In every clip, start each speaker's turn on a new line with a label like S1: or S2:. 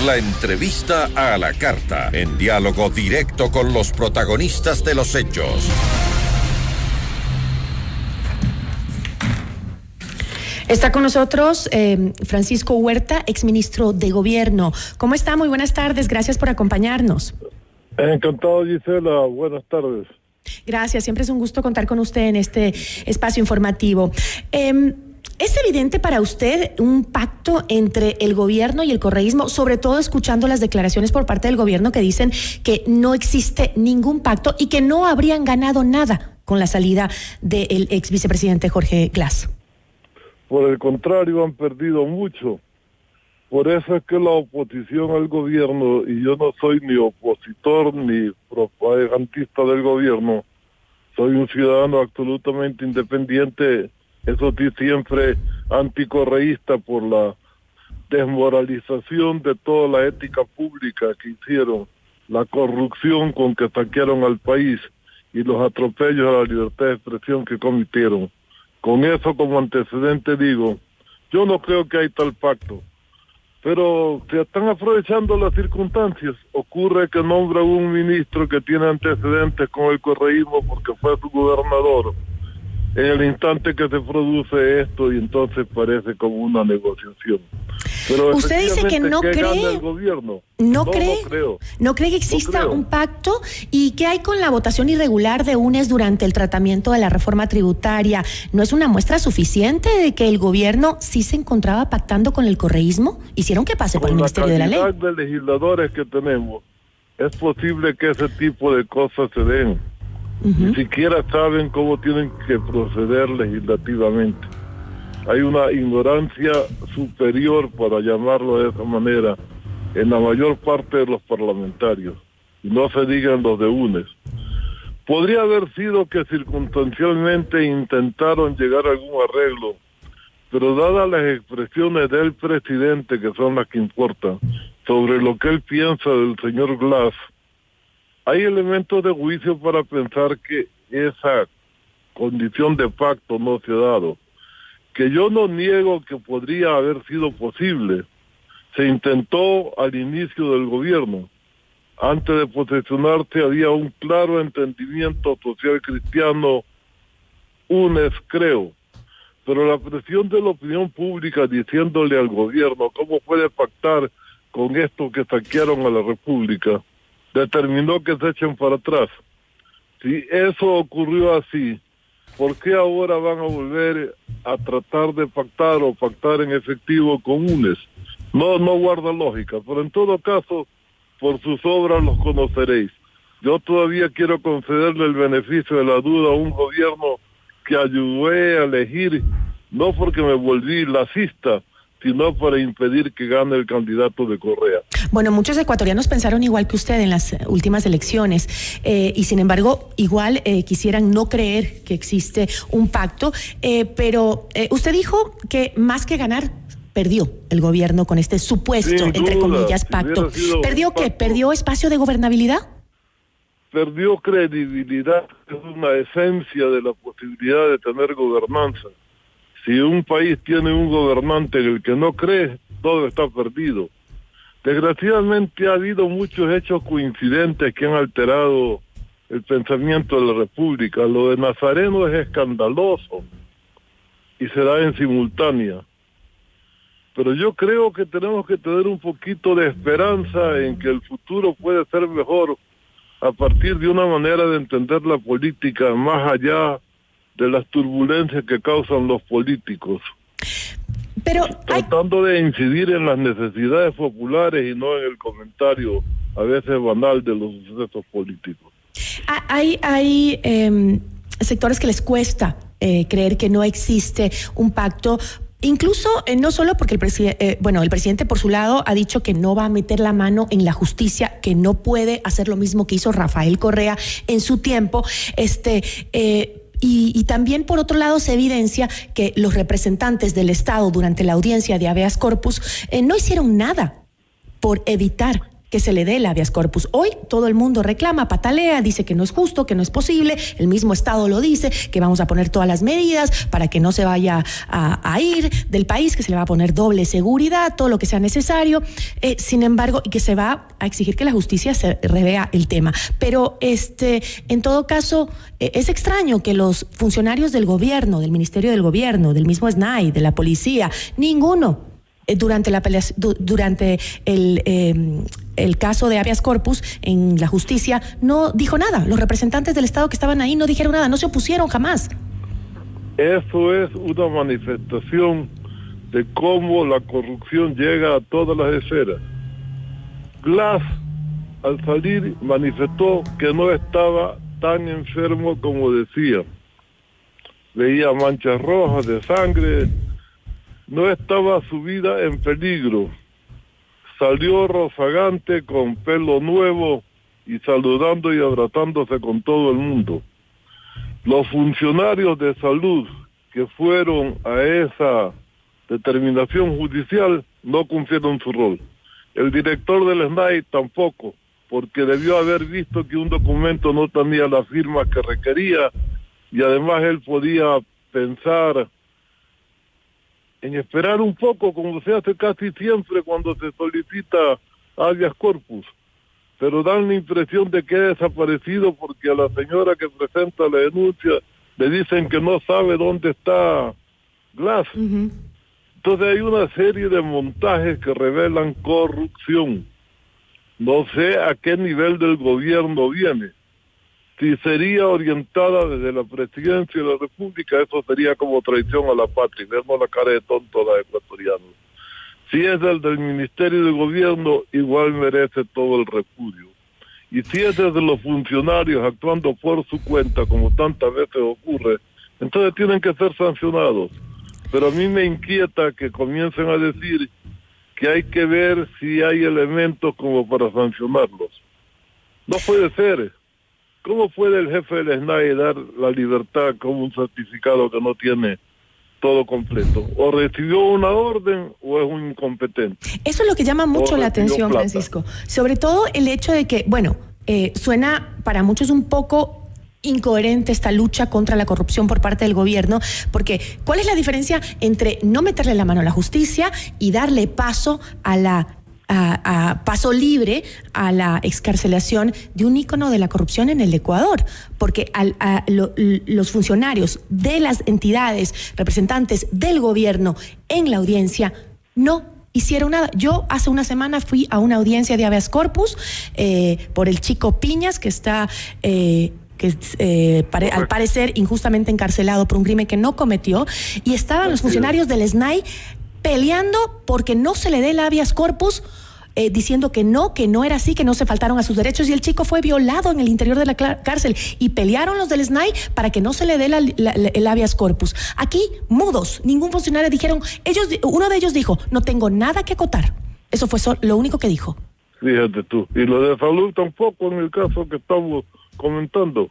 S1: La entrevista a la carta, en diálogo directo con los protagonistas de los hechos.
S2: Está con nosotros Francisco Huerta, exministro de Gobierno. ¿Cómo está? Muy buenas tardes. Gracias por acompañarnos.
S3: Encantado, Gisela. Buenas tardes.
S2: Gracias. Siempre es un gusto contar con usted en este espacio informativo. ¿Es evidente para usted un pacto entre el gobierno y el correísmo, sobre todo escuchando las declaraciones por parte del gobierno que dicen que no existe ningún pacto y que no habrían ganado nada con la salida del ex vicepresidente Jorge Glass?
S3: Por el contrario, han perdido mucho. Por eso es que la oposición al gobierno, y yo no soy ni opositor ni propagandista del gobierno, soy un ciudadano absolutamente independiente, eso sí, siempre anticorreísta por la desmoralización de toda la ética pública que hicieron, la corrupción con que saquearon al país y los atropellos a la libertad de expresión que cometieron. Con eso como antecedente digo, yo no creo que hay tal pacto, pero se están aprovechando las circunstancias. Ocurre que nombra un ministro que tiene antecedentes con el correísmo porque fue su gobernador en el instante que se produce esto, y entonces parece como una negociación. Pero
S2: usted dice que no cree,
S3: el gobierno?
S2: No cree que exista un pacto. ¿Y qué hay con la votación irregular de UNES durante el tratamiento de la reforma tributaria? ¿No es una muestra suficiente de que el gobierno sí se encontraba pactando con el correísmo? ¿Hicieron que pase por el Ministerio de la Ley?
S3: Con la cantidad de legisladores que tenemos, es posible que ese tipo de cosas se den. Ni siquiera saben cómo tienen que proceder legislativamente. Hay una ignorancia superior, para llamarlo de esa manera, en la mayor parte de los parlamentarios, y no se digan los de UNES. Podría haber sido que circunstancialmente intentaron llegar a algún arreglo, pero dadas las expresiones del presidente, que son las que importan, sobre lo que él piensa del señor Glass, hay elementos de juicio para pensar que esa condición de pacto no se ha dado, que yo no niego que podría haber sido posible. Se intentó al inicio del gobierno. Antes de posesionarse había un claro entendimiento social cristiano, UNES creo, pero la presión de la opinión pública diciéndole al gobierno cómo puede pactar con esto que saquearon a la República, determinó que se echen para atrás. Si eso ocurrió así, ¿por qué ahora van a volver a tratar de pactar o pactar en efectivo con UNES? No guarda lógica, pero en todo caso, por sus obras los conoceréis. Yo todavía quiero concederle el beneficio de la duda a un gobierno que ayudé a elegir, no porque me volví lacista, sino para impedir que gane el candidato de Correa.
S2: Bueno, muchos ecuatorianos pensaron igual que usted en las últimas elecciones, y sin embargo, igual quisieran no creer que existe un pacto, pero usted dijo que más que ganar, perdió el gobierno con este supuesto, entre comillas, pacto. ¿Perdió qué? ¿Perdió espacio de gobernabilidad?
S3: Perdió credibilidad, que es una esencia de la posibilidad de tener gobernanza. Si un país tiene un gobernante en el que no cree, todo está perdido. Desgraciadamente ha habido muchos hechos coincidentes que han alterado el pensamiento de la República. Lo de Nazareno es escandaloso y se da en simultánea. Pero yo creo que tenemos que tener un poquito de esperanza en que el futuro puede ser mejor a partir de una manera de entender la política más allá de las turbulencias que causan los políticos,
S2: pero
S3: tratando de incidir en las necesidades populares y no en el comentario a veces banal de los sucesos políticos.
S2: Hay sectores que les cuesta creer que no existe un pacto. Incluso, no solo porque el presidente por su lado ha dicho que no va a meter la mano en la justicia, que no puede hacer lo mismo que hizo Rafael Correa en su tiempo, y también por otro lado se evidencia que los representantes del Estado durante la audiencia de habeas corpus no hicieron nada por evitar que se le dé el habeas corpus. Hoy todo el mundo reclama, patalea, dice que no es justo, que no es posible, el mismo Estado lo dice, que vamos a poner todas las medidas para que no se vaya a ir del país, que se le va a poner doble seguridad, todo lo que sea necesario, sin embargo, y que se va a exigir que la justicia se revea el tema. Pero en todo caso, es extraño que los funcionarios del gobierno, del Ministerio del Gobierno, del mismo SNAI, de la policía, ninguno durante el caso de habeas corpus en la justicia no dijo nada. Los representantes del Estado que estaban ahí no dijeron nada, no se opusieron jamás.
S3: Eso es una manifestación de cómo la corrupción llega a todas las esferas. Glass, al salir, manifestó que no estaba tan enfermo como decía. Veía manchas rojas de sangre, no estaba su vida en peligro. Salió rozagante con pelo nuevo y saludando y abrazándose con todo el mundo. Los funcionarios de salud que fueron a esa determinación judicial no cumplieron su rol. El director del SNAI tampoco, porque debió haber visto que un documento no tenía la firma que requería y además él podía pensar en esperar un poco, como se hace casi siempre cuando se solicita habeas corpus, pero dan la impresión de que ha desaparecido porque a la señora que presenta la denuncia le dicen que no sabe dónde está Glass. Uh-huh. Entonces hay una serie de montajes que revelan corrupción. No sé a qué nivel del gobierno viene. Si sería orientada desde la presidencia de la República, eso sería como traición a la patria, vernos la cara de tonto a los ecuatorianos. Si es del Ministerio de Gobierno, igual merece todo el repudio. Y si es desde los funcionarios actuando por su cuenta, como tantas veces ocurre, entonces tienen que ser sancionados. Pero a mí me inquieta que comiencen a decir que hay que ver si hay elementos como para sancionarlos. No puede ser. ¿Cómo puede el jefe del SNAI dar la libertad como un certificado que no tiene todo completo? O recibió una orden o es un incompetente.
S2: Eso es lo que llama mucho la atención, plata. Francisco. Sobre todo el hecho de que, suena para muchos un poco incoherente esta lucha contra la corrupción por parte del gobierno, porque ¿cuál es la diferencia entre no meterle la mano a la justicia y darle paso a paso libre a la excarcelación de un ícono de la corrupción en el Ecuador? Porque los funcionarios de las entidades representantes del gobierno en la audiencia no hicieron nada. Yo hace una semana fui a una audiencia de habeas corpus por el chico Piñas, que está al parecer injustamente encarcelado por un crimen que no cometió, y estaban los funcionarios del SNAI peleando porque no se le dé el habeas corpus, diciendo que no era así, que no se faltaron a sus derechos, y el chico fue violado en el interior de la cárcel, y pelearon los del SNAI para que no se le dé el habeas corpus. Aquí, mudos, ningún funcionario dijeron, uno de ellos dijo, no tengo nada que acotar. Eso fue lo único que dijo.
S3: Fíjate tú, y lo de salud tampoco, en el caso que estamos comentando.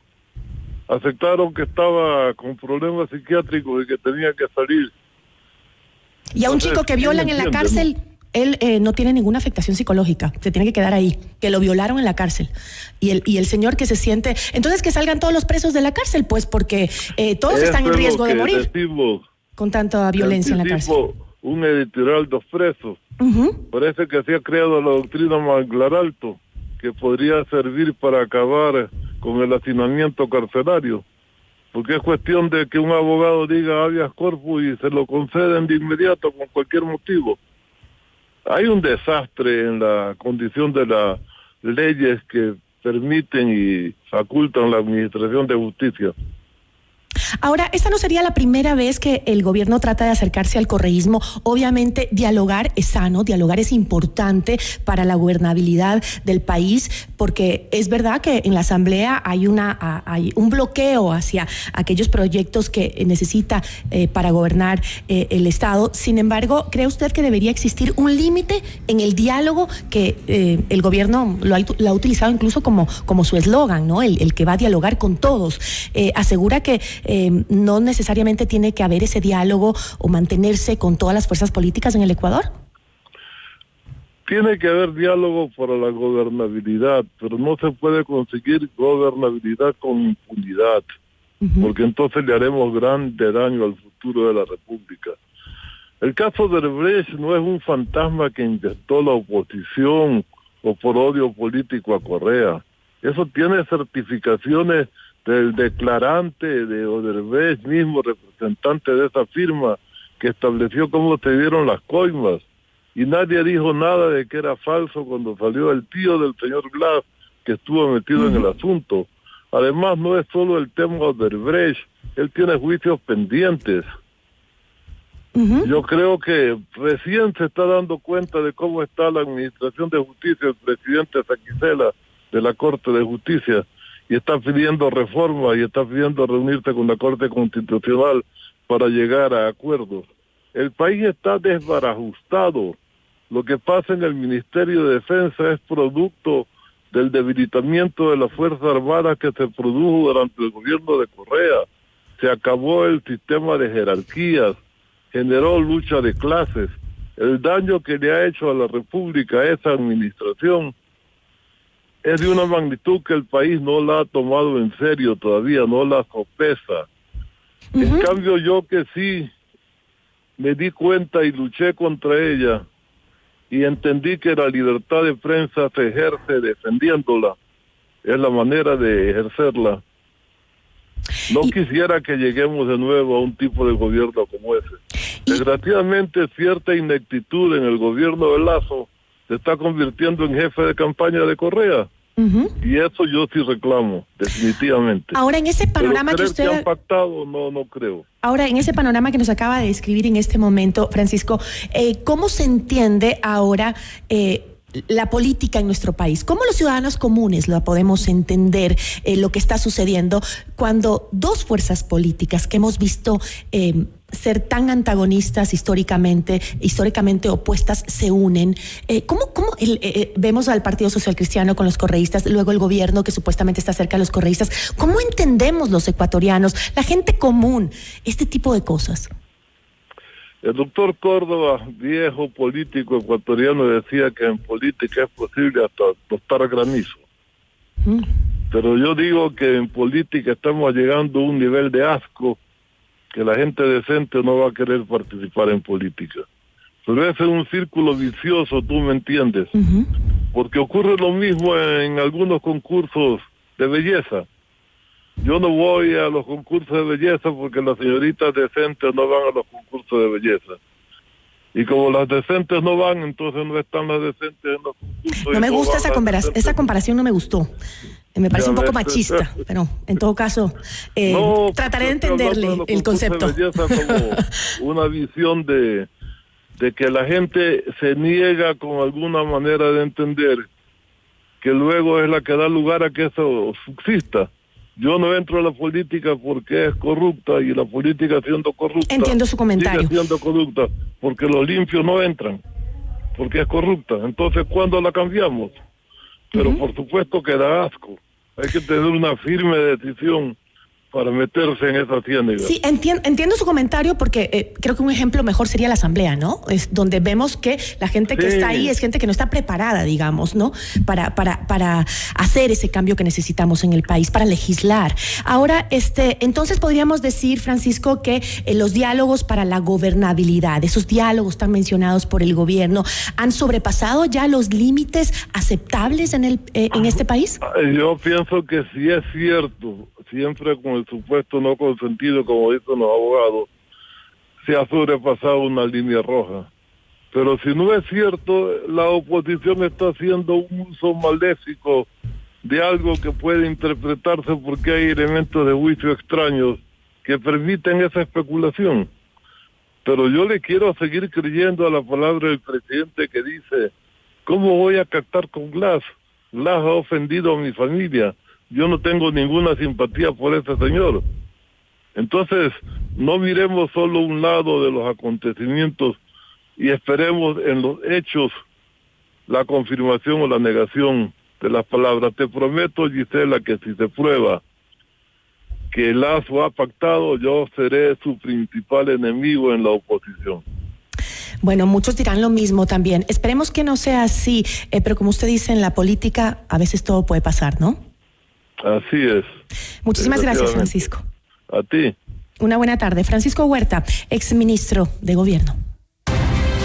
S3: Aceptaron que estaba con problemas psiquiátricos y que tenía que salir.
S2: Y a un chico que violan en la cárcel, ¿no? Él no tiene ninguna afectación psicológica, se tiene que quedar ahí, que lo violaron en la cárcel. Y el señor que se siente... Entonces que salgan todos los presos de la cárcel, pues, porque todos están en riesgo de morir con tanta violencia en la cárcel.
S3: Un editorial de presos. Uh-huh. Parece que se ha creado la doctrina Manglar-Alto, que podría servir para acabar con el hacinamiento carcelario. Porque es cuestión de que un abogado diga habeas corpus y se lo conceden de inmediato con cualquier motivo. Hay un desastre en la condición de las leyes que permiten y facultan la administración de justicia.
S2: Ahora, esta no sería la primera vez que el gobierno trata de acercarse al correísmo. Obviamente, dialogar es sano, dialogar es importante para la gobernabilidad del país, porque es verdad que en la Asamblea hay un bloqueo hacia aquellos proyectos que necesita para gobernar el Estado. Sin embargo, ¿cree usted que debería existir un límite en el diálogo que el gobierno lo ha utilizado incluso como su eslogan, ¿no? El que va a dialogar con todos. Asegura que no necesariamente tiene que haber ese diálogo o mantenerse con todas las fuerzas políticas en el Ecuador.
S3: Tiene que haber diálogo para la gobernabilidad, pero no se puede conseguir gobernabilidad con impunidad, porque entonces le haremos grande daño al futuro de la República. El caso de Odebrecht no es un fantasma que inventó la oposición o por odio político a Correa. Eso tiene certificaciones del declarante de Odebrecht mismo, representante de esa firma, que estableció cómo se dieron las coimas. Y nadie dijo nada de que era falso cuando salió el tío del señor Glass, que estuvo metido en el asunto. Además, no es solo el tema de Odebrecht, él tiene juicios pendientes. Yo creo que recién se está dando cuenta de cómo está la administración de justicia, el presidente Saquicela de la Corte de Justicia, y está pidiendo reforma y está pidiendo reunirse con la Corte Constitucional para llegar a acuerdos. El país está desbarajustado. Lo que pasa en el Ministerio de Defensa es producto del debilitamiento de las Fuerzas Armadas que se produjo durante el gobierno de Correa. Se acabó el sistema de jerarquías, generó lucha de clases. El daño que le ha hecho a la República esa administración es de una magnitud que el país no la ha tomado en serio todavía, no la sopesa. En cambio, yo que sí me di cuenta y luché contra ella y entendí que la libertad de prensa se ejerce defendiéndola, es la manera de ejercerla. No quisiera que lleguemos de nuevo a un tipo de gobierno como ese. Desgraciadamente, cierta ineptitud en el gobierno de Lazo se está convirtiendo en jefe de campaña de Correa. Y eso yo sí reclamo, definitivamente.
S2: Ahora, en ese panorama que usted...
S3: que han pactado, no creo.
S2: Ahora, en ese panorama que nos acaba de describir en este momento, Francisco, ¿cómo se entiende ahora la política en nuestro país? ¿Cómo los ciudadanos comunes lo podemos entender lo que está sucediendo cuando dos fuerzas políticas que hemos visto ser tan antagonistas históricamente opuestas se unen? ¿Cómo vemos al Partido Social Cristiano con los correístas, luego el gobierno que supuestamente está cerca de los correístas? ¿Cómo entendemos los ecuatorianos, la gente común, este tipo de cosas?
S3: El doctor Córdoba, viejo político ecuatoriano, decía que en política es posible hasta tostar granizo. Pero yo digo que en política estamos llegando a un nivel de asco que la gente decente no va a querer participar en política. Pero ese es un círculo vicioso, tú me entiendes. Porque ocurre lo mismo en algunos concursos de belleza. Yo no voy a los concursos de belleza porque las señoritas decentes no van a los concursos de belleza. Y como las decentes no van, entonces no están las decentes en los concursos.
S2: No me gusta esa comparación, no me gustó. Me parece un poco machista, pero en todo caso trataré de entenderle el concepto.
S3: De belleza como una visión de que la gente se niega con alguna manera de entender que luego es la que da lugar a que eso subsista. Yo no entro a la política porque es corrupta y la política siendo corrupta.
S2: Entiendo su comentario.
S3: Sigue siendo corrupta porque los limpios no entran, porque es corrupta. Entonces, ¿cuándo la cambiamos? Pero por supuesto que da asco. Hay que tener una firme decisión para meterse en esa ciénaga.
S2: Sí, entiendo su comentario porque creo que un ejemplo mejor sería la asamblea, ¿no? Es donde vemos que la gente que está ahí es gente que no está preparada, digamos, ¿no? Para hacer ese cambio que necesitamos en el país, para legislar. Ahora, entonces podríamos decir, Francisco, que los diálogos para la gobernabilidad, esos diálogos tan mencionados por el gobierno, ¿han sobrepasado ya los límites aceptables en este país?
S3: Yo pienso que sí es cierto, siempre con el supuesto no consentido, como dicen los abogados, se ha sobrepasado una línea roja. Pero si no es cierto, la oposición está haciendo un uso maléfico de algo que puede interpretarse porque hay elementos de juicio extraños que permiten esa especulación. Pero yo le quiero seguir creyendo a la palabra del presidente que dice, ¿cómo voy a captar con Glass? Glass ha ofendido a mi familia. Yo no tengo ninguna simpatía por ese señor. Entonces, no miremos solo un lado de los acontecimientos y esperemos en los hechos la confirmación o la negación de las palabras. Te prometo, Gisela, que si se prueba que Lazo ha pactado, yo seré su principal enemigo en la oposición.
S2: Bueno, muchos dirán lo mismo también. Esperemos que no sea así, pero como usted dice, en la política a veces todo puede pasar, ¿no?
S3: Así es.
S2: Muchísimas gracias, Francisco.
S3: A ti.
S2: Una buena tarde. Francisco Huerta, exministro de Gobierno.